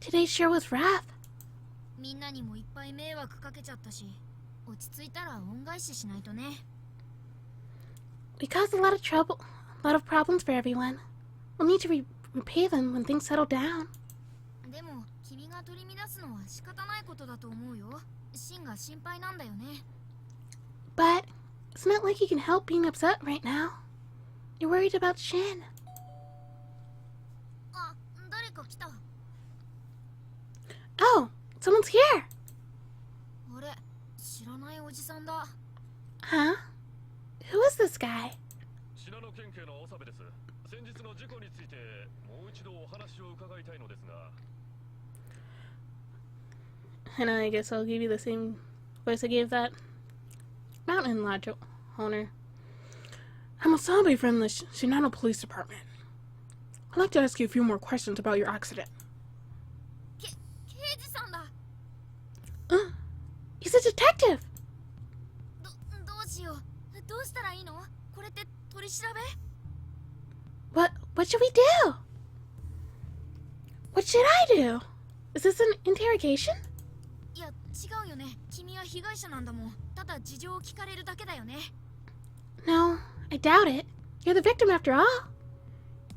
Today sure was rough. みんなにもいっぱい迷惑かけちゃったし、落ち着いたら恩返ししないとね。We caused a lot of trouble, a lot of problems for everyone. We'll need to repay them when things settle down. でも君が取り乱すのは仕方ないことだと思うよ。シンが心配なんだよね。But it's not like you can help being upset right now. You're worried about Shin. あ、誰か来た。Oh, someone's here. あれ、知らないおじさんだ。Huh? Who is this guy? 信濃県警の長部です。先日の事故についてもう一度お話を伺いたいのですが。And I guess I'll give you the same voice I gave that mountain lodge owner. I'm a zombie from the Shinano Police Department. I'd like to ask you a few more questions about your accident. 刑事さんだ。He's a detective! どうしよう。どうしたらいいの？これって取り調べ？ What should we do? What should I do? Is this an interrogation? いや、違うよね。君は被害者なんだもん。ただ事情を聞かれるだけだよね。No, I doubt it. You're the victim after all.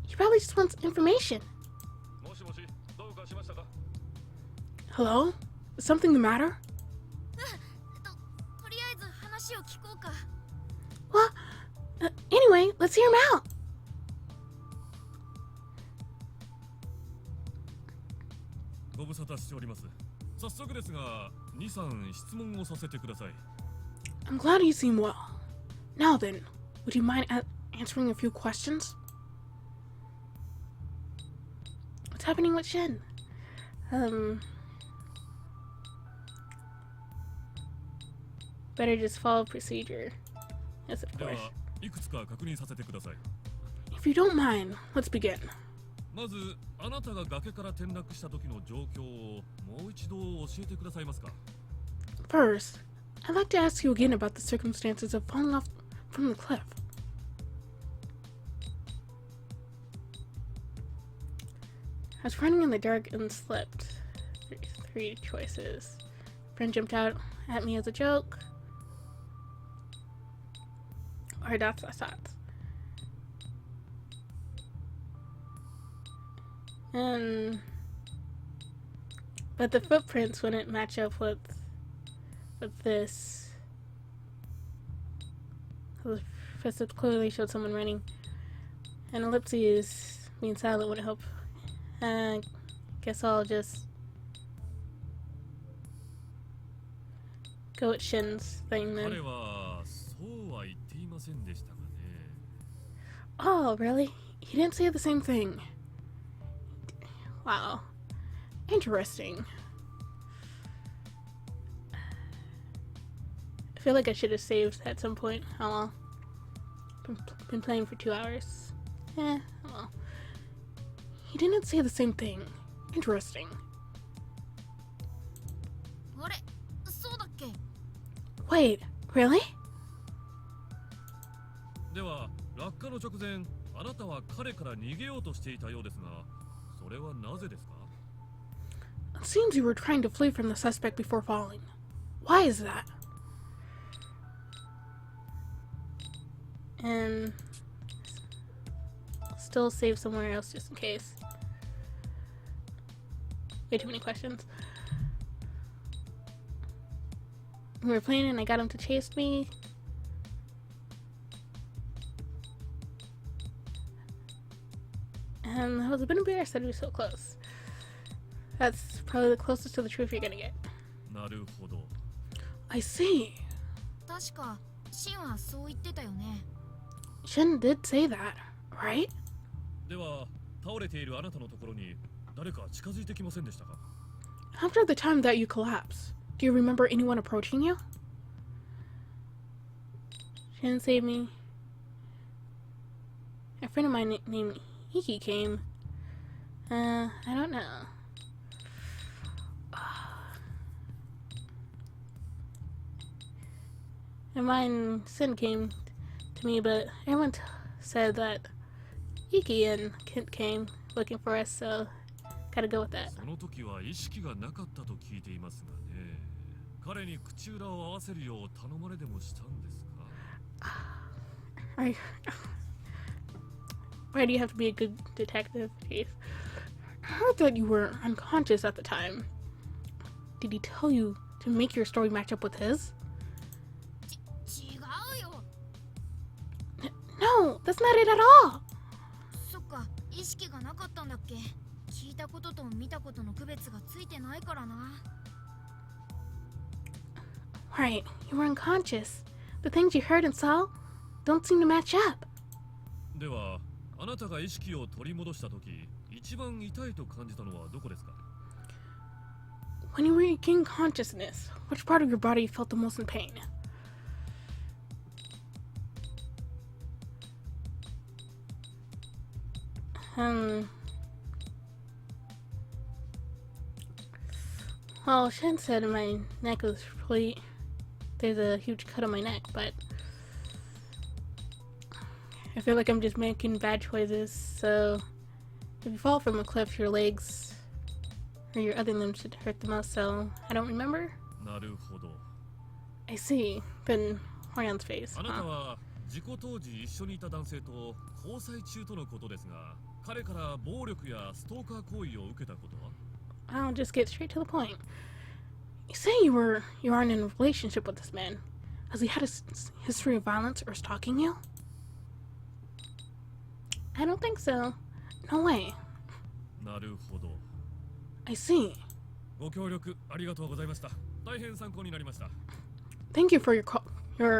He probably just wants information. もしもし、どうかしましたか? Hello? Is something the matter? とりあえず話を聞こうか。Well, anyway, let's hear him out. ご無沙汰しております。早速ですが、2、3質問をさせてください。I'm glad you seem well. Now then, would you mind answering a few questions? What's happening with Shin? Better just follow procedure. Yes, of で course. は、いくつか確認させてください。If you don't mind, let's begin. まず、あなたが崖から転落した時の状況をもう一度教えてくださいますか? First, I'd like to ask you again about the circumstances of falling off from the cliff. I was running in the dark and slipped. Three choices. Friend jumped out at me as a joke. Or dots I thought. But the footprints wouldn't match up with this. The footsteps clearly showed someone running. And ellipses being silent wouldn't help. Guess I'll just go with Shin's thing then. 彼はそうは言っていませんでしたがね。Oh, really? He didn't say the same thing. Wow. Interesting. I feel like I should have saved at some point. Oh well. Been playing for 2 hours. Oh well. He didn't say the same thing. Interesting. あれ、そうだっけ? Wait, really? では、落下の直前、あなたは彼から逃げようとしていたようですが、それはなぜですか? It seems you were trying to flee from the suspect before falling. Why is that? And still save somewhere else just in case. Way too many questions. We were playing and I got him to chase me. And I was a bit embarrassed that he was so close. That's probably the closest to the truth you're gonna get. なるほど。 I see. 確か、シンはそう言ってたよね。Shin did say that, right? では、倒れているあなたのところに誰か近づいてきませんでしたか? After the time that you collapsed, do you remember anyone approaching you? Shin saved me. A friend of mine named Iki came. I don't know. And mine, Sin came to me, but everyone said that Iki and Kent came looking for us, so Gotta go with that. その時は意識がなかったと聞いていますがね。彼に口裏を合わせるよう頼まれでもしたんですか？ I, why do you have to be a good detective, Keith? I heard that you were unconscious at the time. Did he tell you to make your story match up with his? 違うよ。 No, that's not it at all. そっか、意識がなかったんだっけ。聞いたことと見たことの区別がついてないからな。 Right, you were unconscious. The things you heard and saw don't seem to match up. では、あなたが意識を取り戻した時、一番痛いと感じたのはどこですか？ When you regained consciousness, which part of your body felt the most in pain? Well, Shin said my neck was really... There's a huge cut on my neck, but... I feel like I'm just making bad choices, so... If you fall from a cliff, your legs or your other limbs should hurt the most, so I don't remember? なるほど。 I see. Then Horion's face. あなたは事故当時一緒にいた男性と交際中とのことですが、彼から暴力やストーカー行為を受けたことは？ I'll just get straight to the point. You say you aren't in a relationship with this man. Has he had a history of violence or stalking you? I don't think so. No way. なるほど。 I see. ご協力ありがとうございました。大変参考になりました。 Thank you for your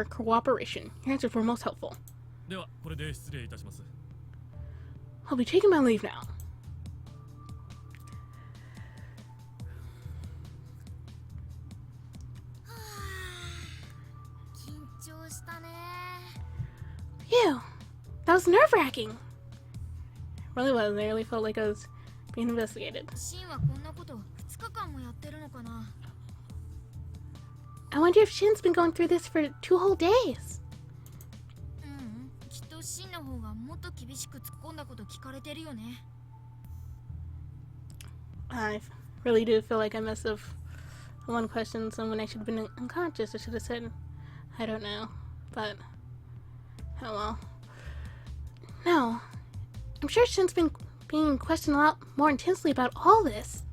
cooperation. Your answers were most helpful. では、これで失礼いたします。 I'll be taking my leave now. Phew, that was nerve-wracking. It really was. I really felt like I was being investigated. シンはこんなこと2日間もやってるのかな。 I wonder if Shin's been going through this for 2 whole days. きっとシンの方がもっと厳しく突っ込んだこと聞かれてるよね。 I really do feel like I must have one question someone I should have been unconscious. I should have said, I don't know. But, oh well. No. I'm sure Shin's been being questioned a lot more intensely about all this.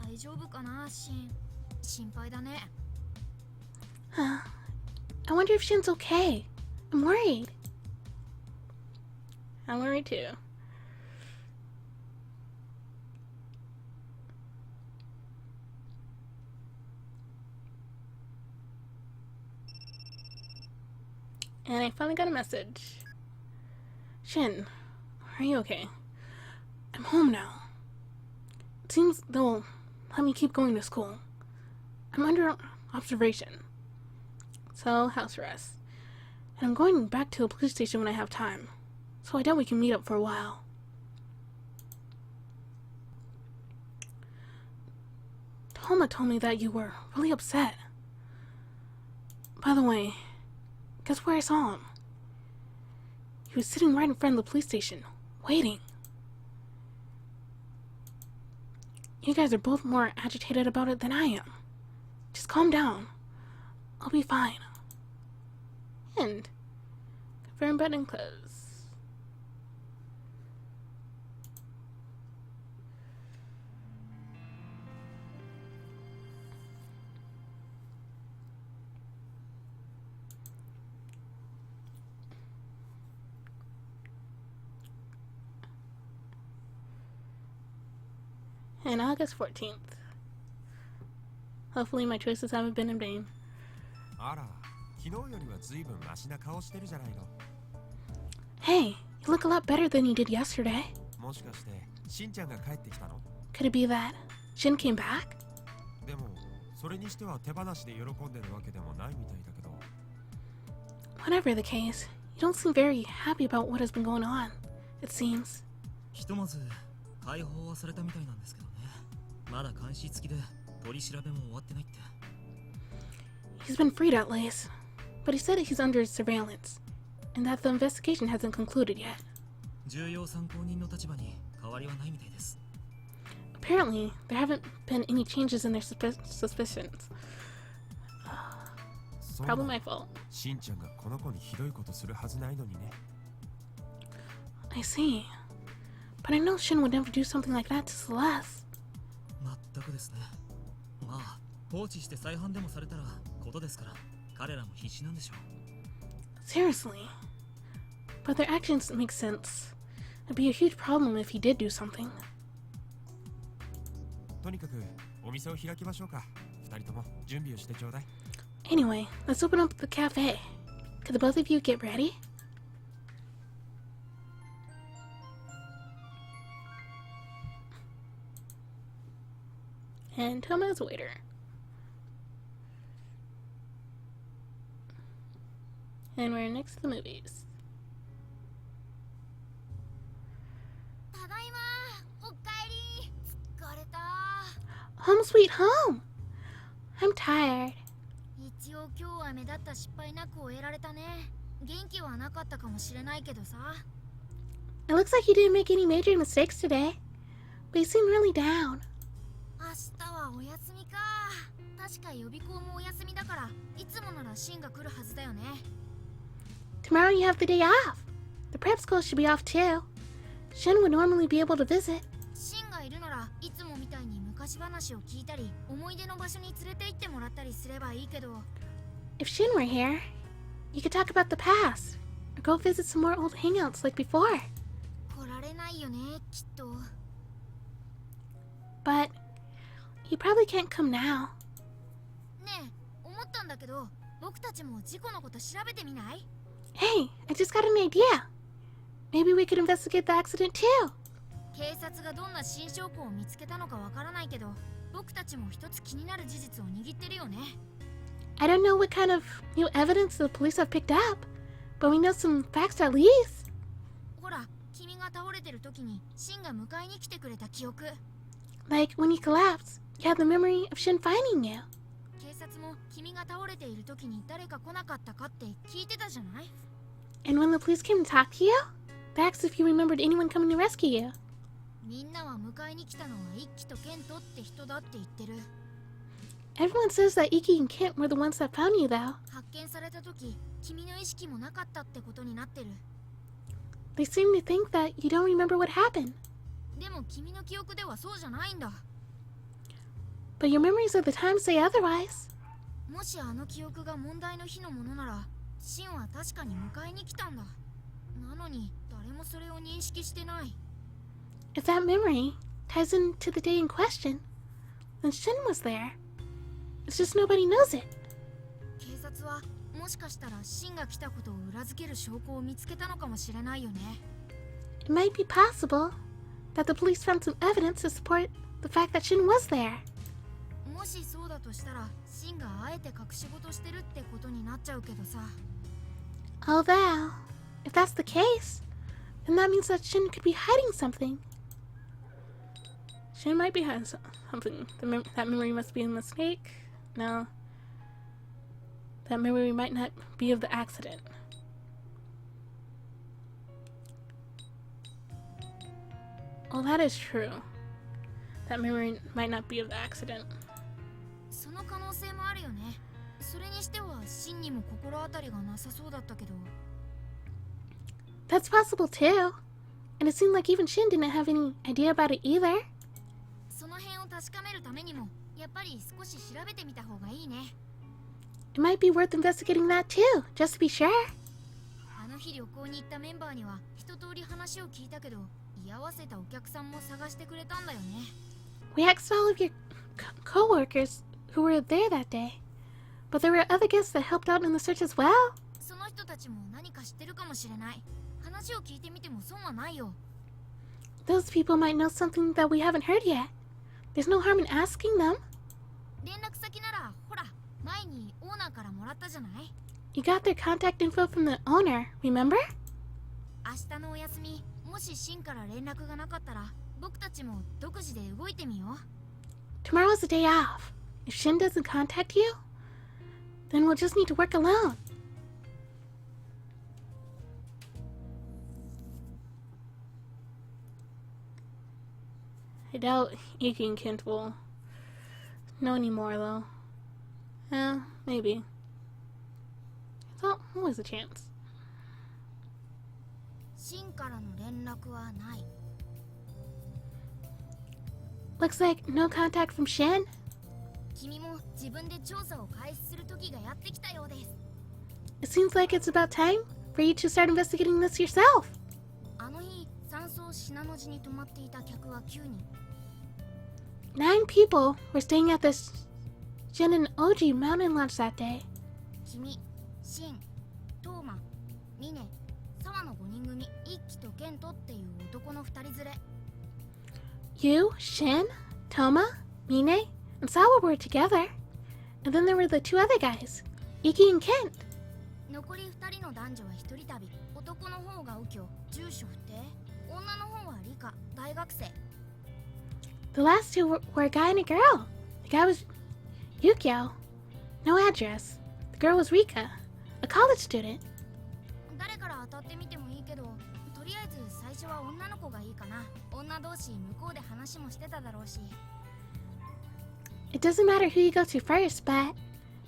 大丈夫かな、シン。心配だね。 I wonder if Shin's okay. I'm worried. I'm worried too. And I finally got a message. Shin, are you okay? I'm home now. It seems they'll let me keep going to school. I'm under observation. So, house arrest. And I'm going back to the police station when I have time. So I doubt we can meet up for a while. Toma told me that you were really upset. By the way, guess where I saw him? He was sitting right in front of the police station, waiting. You guys are both more agitated about it than I am. Just calm down. I'll be fine. End. Confirm button close. And August 14th. Hopefully my choices haven't been in vain. あら、昨日よりはずいぶんマシな顔してるじゃないの。 Hey, you look a lot better than you did yesterday. もしかして、しんちゃんが帰ってきたの？ Could it be that Shin came back? でも、それにしては手放しで喜んでるわけでもないみたいだけど。Whatever the case, you don't seem very happy about what has been going on, it seems. ひとまず解放はされたみたいなんですけどね。まだ監視付きで取り調べも終わってないって。 He's been freed at least, but he said he's under surveillance, and that the investigation hasn't concluded yet. 重要参考人の立場に変わりはないみたいです。Apparently, there haven't been any changes in their suspicions. そう Probably なの my fault. しんちゃんがこの子にひどいことするはずないのにね。 I see. But I know Shin would never do something like that to Celes. 全くですね。まあ放置して再犯でもされたらことですから、彼らも必死なんでしょう。 Seriously. But their actions make sense. It'd be a huge problem if he did do something. とにかくお店を開きましょうか。二人とも準備をしてちょうだい。 Anyway, let's open up the cafe. Could the both of you get ready? And Thomas waiter. And we're next to the movies. ただいま。おかえり。疲れた。 Home sweet home! I'm tired. 一応今日は目立った失敗なく終えられたね。元気はなかったかもしれないけどさ。 It looks like you didn't make any major mistakes today. But you seem really down. 明日はお休みか。確か予備校もお休みだから、いつもならシンが来るはずだよね。 Tomorrow you have the day off. The prep school should be off too. Shin would normally be able to visit. シンがいるならいつもみたいに昔話を聞いたり、思い出の場所に連れて行ってもらったりすればいいけど。 If Shin were here, you could talk about the past. Or go visit some more old hangouts like before. 来られないよね、きっと。 But he probably can't come now. ねえ、思ったんだけど、僕たちも事故のこと調べてみない？ Hey, I just got an idea. Maybe we could investigate the accident too. 警察がどんな新証拠を見つけたのかわからないけど、僕たちも一つ気になる事実を握ってるよね。 I don't know what kind of new evidence the police have picked up, but we know some facts at least. ほら、君が倒れてる時にシンが迎えに来てくれた記憶。 Like when you collapsed, you had the memory of Shin finding you. 警察も君が倒れている時に誰か来なかったかって聞いてたじゃない？ And when the police came to talk to you, they asked if you remembered anyone coming to rescue you. みんなは迎えに来たのは一輝とケントって人だって言ってる。 Everyone says that Iki and Kent were the ones that found you, though. 発見された時、君の意識もなかったってことになってる。 They seem to think that you don't remember what happened. でも君の記憶ではそうじゃないんだ。 But your memories of the time say otherwise. もしあの記憶が問題の日のものなら、シンは確かに迎えに来たんだ。なのに誰もそれを認識してない。 If that memory ties into the day in question, then Shin was there. It's just nobody knows it. 警察はもしかしたらシンが来たことを裏付ける証拠を見つけたのかもしれないよね。 It might be possible that the police found some evidence to support the fact that Shin was there. もしそうだとしたら、シンがあえて隠し事してるってことになっちゃうけどさ。 Although, if that's the case, then that means that Shin could be hiding something. Shin might be hiding something. That memory must be a mistake. No. That memory might not be of the accident. Well, that is true. That memory might not be of the accident. その可能性もあるよね。それにしてはシンにも心当たりがなさそうだったけど。 That's possible too. And it seemed like even Shin didn't have any idea about it either. その辺を確かめるためにも、やっぱり少し調べてみた方がいいね。 It might be worth investigating that too, just to be sure. あの日旅行に行ったメンバーには一通り話を聞いたけど、居合わせたお客さんも探してくれたんだよね。 We asked all of your co-workers who were there that day. But there were other guests that helped out in the search as well. その人たちも何か知ってるかもしれない。話を聞いてみても損はないよ。 Those people might know something that we haven't heard yet. There's no harm in asking them. 連絡先なら、ほら、前にオーナーからもらったじゃない？ You got their contact info from the owner, remember? 明日のお休み、もしシンから連絡がなかったら、僕たちも独自で動いてみよう。 Tomorrow's a day off. If Shin doesn't contact you, then we'll just need to work alone. I doubt Iki and Kent will know anymore, though. Maybe. There's always a chance. シンからの連絡はない。 Looks like no contact from Shin. 君も自分で調査を開始する時がやってきたようです。 It seems like it's about time for you to start investigating this yourself. あの日、山荘信濃路に泊まっていた客は9人。 9 people were staying at this Shin and Oji mountain lodge that day. 君、シン、トーマ、ミネ、沢の5人組、一輝とケントっていう男の2人連れ。 You, Shin, Toma, Mine, and Sawa were together. And then there were the 2 other guys, Iki and Kent. 残り2人の男女は一人旅。男の方が右京、住所不定。女の方は理科、大学生。 The last 2 were a guy and a girl. The guy was Yukio, no address. The girl was Rika, a college student. 誰から当たってみてもいいけど、とりあえず最初は女の子がいいかな。女同士向こうで話もしてただろうし。 It doesn't matter who you go to first, but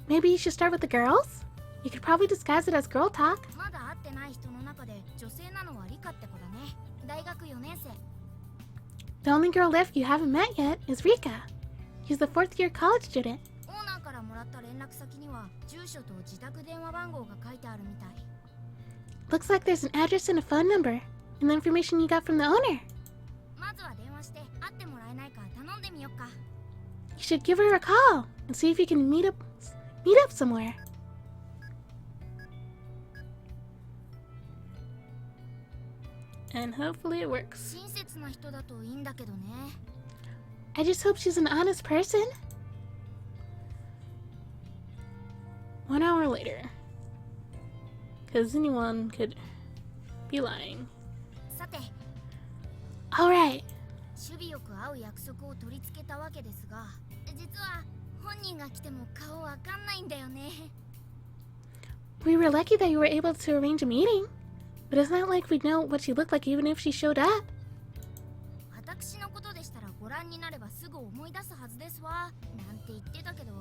maybe you should start with the girls? You could probably disguise it as girl talk. まだ会ってない人の中で女性なのはリカって子だね。大学4年生。 The only girl left you haven't met yet is Rika. She's the 4th year college student. オーナーからもらった連絡先には住所と自宅電話番号が書いてあるみたい。 Looks like there's an address and a phone number in the information you got from the owner. まずは電話して会ってもらえないか頼んでみよっか。 You should give her a call and see if you can meet up somewhere. And hopefully it works. 親切な人だといいんだけどね。 I just hope she's an honest person. 1 hour later. Because anyone could be lying. さて、 Alright. 守備よく会う約束を取り付けたわけですが、実は本人が来ても顔わかんないんだよね。 We were lucky that you were able to arrange a meeting. But it's not like we'd know what she looked like even if she showed up. 私のことでしたらご覧になればすぐ思い出すはずですわ。なんて言ってたけど。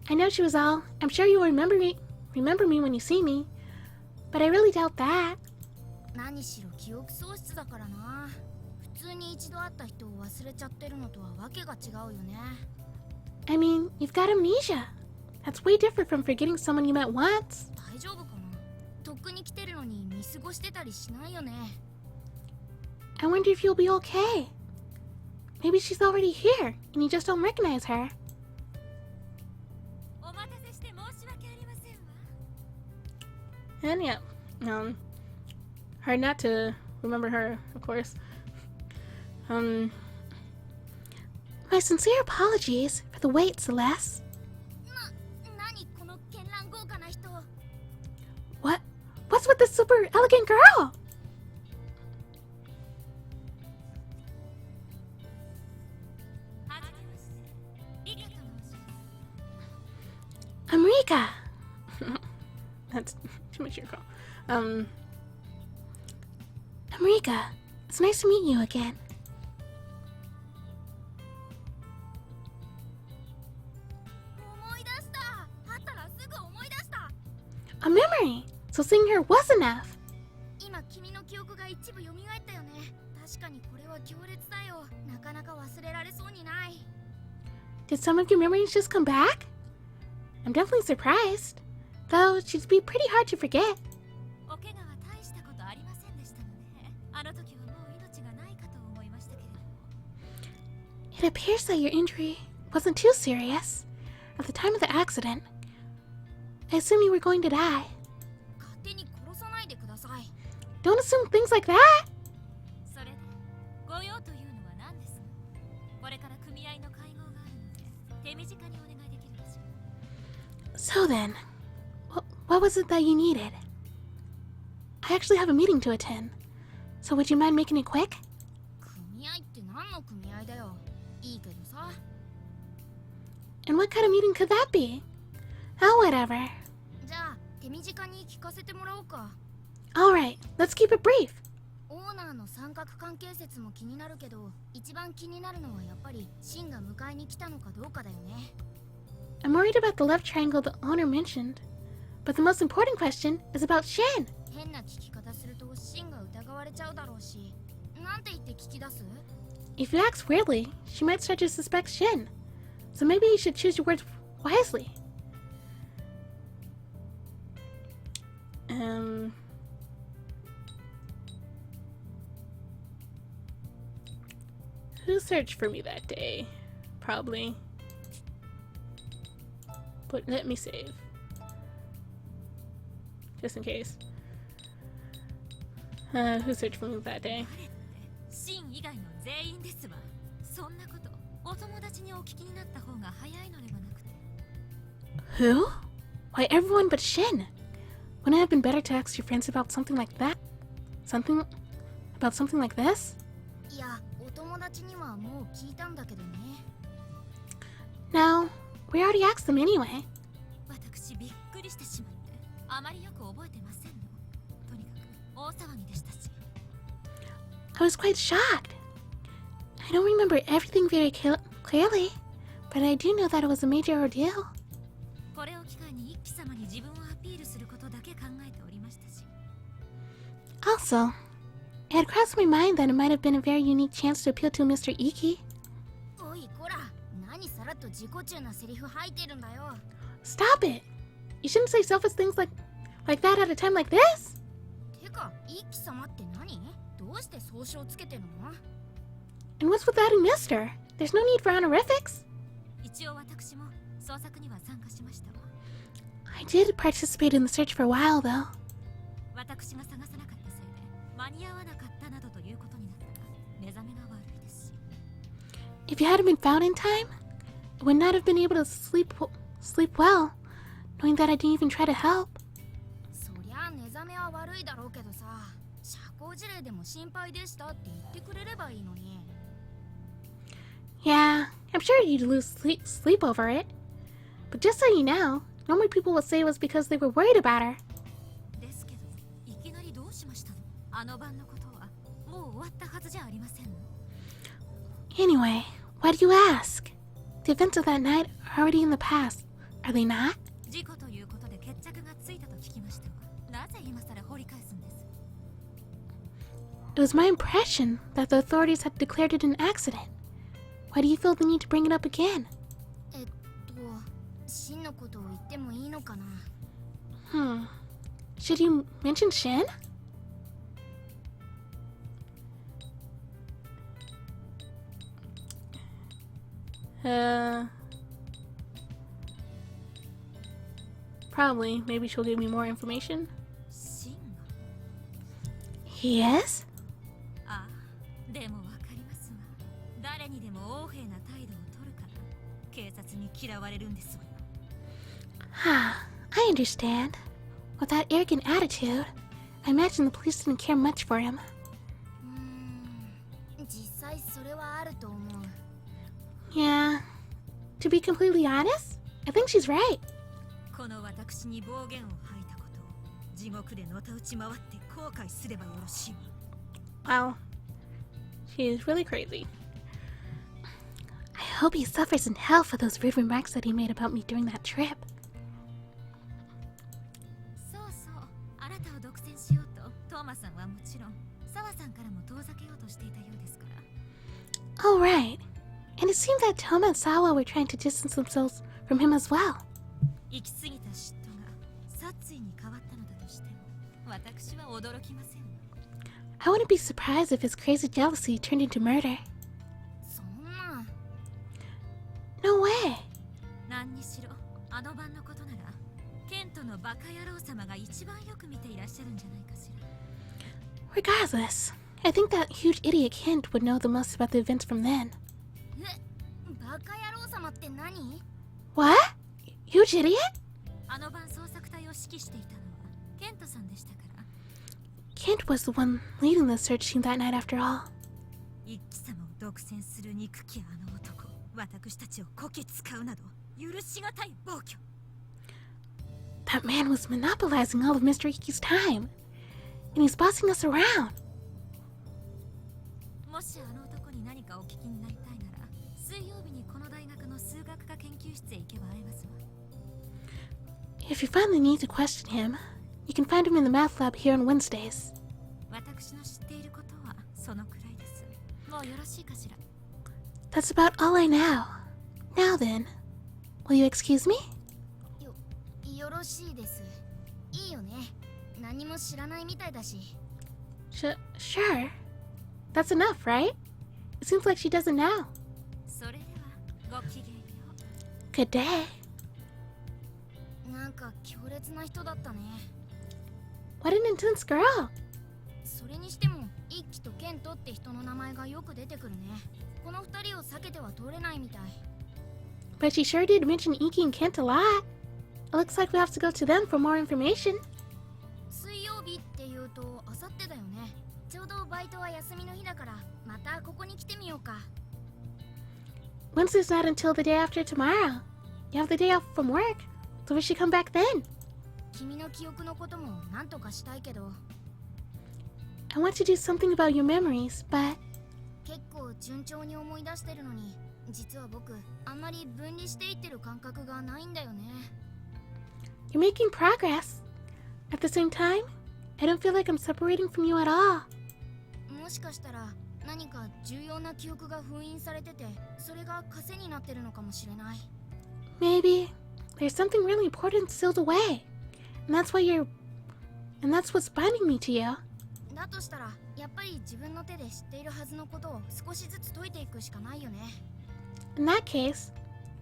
I know she was all, I'm sure you'll remember me when you see me. But I really doubt that. 何しろ記憶喪失だからな。普通に一度会った人を忘れちゃってるのとはわけが違うよね。 I mean, you've got amnesia. That's way different from forgetting someone you met once. 大丈夫かな。とっくに来てるのに見過ごしてたりしないよね。 I wonder if you'll be okay. Maybe she's already here and you just don't recognize her. お待たせして申し訳ありませんわ。 And yeah, hard not to remember her, of course. My sincere apologies for the wait, Celes. 何この絢爛豪華な人。 What's with this super elegant girl? はじめまして。リカと申します。 I'm Rika. That's too much your call. I'm Rika. It's nice to meet you again. 思い出した。会ったらすぐ思い出した。 A memory. So seeing her was enough. 今君の記憶が一部蘇ったよね。確かにこれは強烈だよ。なかなか忘れられそうにない。 Did some of your memories just come back? I'm definitely surprised. Though she'd be pretty hard to forget. お怪我は大したことありませんでしたので、あの時はもう命がないかと思いましたけれども。 It appears that your injury wasn't too serious. At the time of the accident, I assume you were going to die. 勝手に殺さないでください。 Don't assume things like that. それで、ご用というのは何ですか？これから組合の会合があるので、手短にお願いできるかしら。 So then, what was it that you needed? I actually have a meeting to attend. So would you mind making it quick? 組合って何の組合だよ。いいけどさ。 And what kind of meeting could that be? Oh, whatever. じゃあ、手短に聞かせてもらおうか。 Alright, let's keep it brief. オーナーの三角関係説も気になるけど、一番気になるのはやっぱりシンが迎えに来たのかどうかだよね。 I'm worried about the love triangle the owner mentioned. But the most important question is about Shin. 変な聞き方するとシンが疑われちゃうだろうし、なんて言って聞き出す？ If you ask weirdly, she might start to suspect Shin. So maybe you should choose your words wisely. Who searched for me that day? Probably. But let me save. Just in case. Who searched for me that day? シン以外の全員ですわ。そんなことお友達にお聞きになった方が早いのではなくて。 Who? Why everyone but Shin? Wouldn't it have been better to ask your friends about something like that? About something like this? いや、お友達にはもう聞いたんだけどね。 No, we already asked them anyway. 私びっくりしてしまって、あまりよく覚えてませんの。とにかく大騒ぎでしたし。 I was quite shocked. I don't remember everything very clearly, but I do know that it was a major ordeal. これを機会に一輝様に自分をアピールすることだけ考えておりましたし。 Also, it had crossed my mind that it might have been a very unique chance to appeal to Mr. Iki. おいこら、何さらっと自己中なセリフ吐いてるんだよ。 Stop it! You shouldn't say selfish things like that at a time like this. てか、一輝様って何？どうして総称つけてるの？ And what's with adding Mister? There's no need for honorifics. 一応私も捜索には参加しましたわ。 I did participate in the search for a while, though. 私が探さなかったせいで間に合わなかったなどということになったら目覚めが悪いですし。 If you hadn't been found in time, I would not have been able to sleep well, knowing that I didn't even try to help. そりゃ寝覚めは悪いだろうけどさ、社交辞令でも心配でしたって言ってくれればいいのに。 Yeah, I'm sure you'd lose sleep over it. But just so you know, normally people would say it was because they were worried about her. ですけど、いきなりどうしましたの？あの晩のことはもう終わったはずじゃありませんの。 Anyway, why do you ask? The events of that night are already in the past, are they not? 事故ということで決着がついたと聞きましたが、なぜ今さら掘り返すんです？ It was my impression that the authorities had declared it an accident. Why do you feel the need to bring it up again? 真のことを言ってもいいのかな？ Should you mention Shin? Probably. Maybe she'll give me more information. シンが？ Yes? ああ、でもわかりますわ。誰にでも横柄な態度を取るから警察に嫌われるんですわよ。I understand. With that arrogant attitude, I imagine the police didn't care much for him. 実際それはあると思う。 Yeah. To be completely honest, I think she's right. この私に暴言を吐いたことを地獄でのたうち回って後悔すればよろしいわ。 Well, she's really crazy. I hope he suffers in hell for those rude remarks that he made about me during that trip. そうそう、あなたを独占しようとトーマさんはもちろん澤さんからも遠ざけようとしていたようですから。 Oh, right. And it seemed that Toma and Sawa were trying to distance themselves from him as well. 行き過ぎた嫉妬が殺意に変わったのだとしても私は驚きません。 I wouldn't be surprised if his crazy jealousy turned into murder. そんな。 No way. 何にしろあの晩のことならケントのバカ野郎様が一番よく見ていらっしゃるんじゃないかしら。 Regardless, I think that huge idiot Kent would know the most about the events from then. バカ野郎様って何？ What? Huge idiot? あの晩捜索隊を指揮していたのはケントさんでしたから。 Kent was the one leading the search team that night after all. 一輝様を独占する憎きあの男、私たちをこき使うなど許しがたい暴挙。 That man was monopolizing all of Mr. Iki's time. And he's bossing us around. もしあの男に何かお聞きになりたいなら、水曜日にこの大学の数学科研究室へ行けば会えますわ。 If you finally need to question him, you can find him in the math lab here on Wednesdays. 私の知っていることはそのくらいです。もうよろしいかしら。 That's about all I know. Now then, will you excuse me? よろしいです。いいよね。何も知らないみたいだし。Sure. That's enough, right? It seems like she doesn't know. それではごきげんよう。 Good day. なんか強烈な人だったね。 What an intense girl. それにしても一輝とケントって人の名前がよく出てくるね。この二人を避けては通れないみたい。 But she sure did mention Iki and Kent a lot. It looks like we have to go to them for more information. 水曜日っていうとあさってだよね。ちょうどバイトは休みの日だからまたここに来てみようか。 Wednesday's not until the day after tomorrow. You have the day off from work, so we should come back then. 君の記憶のことも何とかしたいけど。 I want to do something about your memories, but 結構順調に思い出してるのに、実は僕あんまり分離していってる感覚がないんだよね。 you're making progress. At the same time, I don't feel like I'm separating from you at all. もしかしたら何か重要な記憶が封印されてて、それが枷になってるのかもしれない。 Maybe there's something really important sealed away, and that's what's binding me to you. だとしたらやっぱり自分の手で知っているはずのことを少しずつ解いていくしかないよね。 In that case,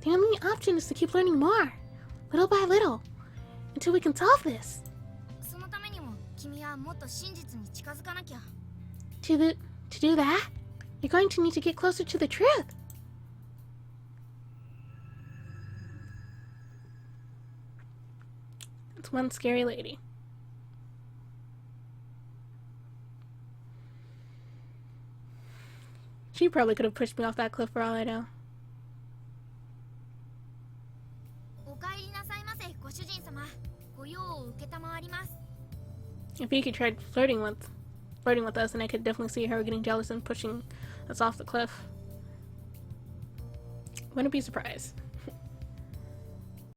the only option is to keep learning more, little by little, until we can solve this. そのためにも君はもっと真実に近づかなきゃ。 To do that, you're going to need to get closer to the truth. It's one scary lady. She probably could have pushed me off that cliff for all I know. お帰りなさいませ、ご主人様。ご用を受けたまわります。 If Yuki tried flirting with us, then I could definitely see her getting jealous and pushing us off the cliff. Wouldn't be surprised.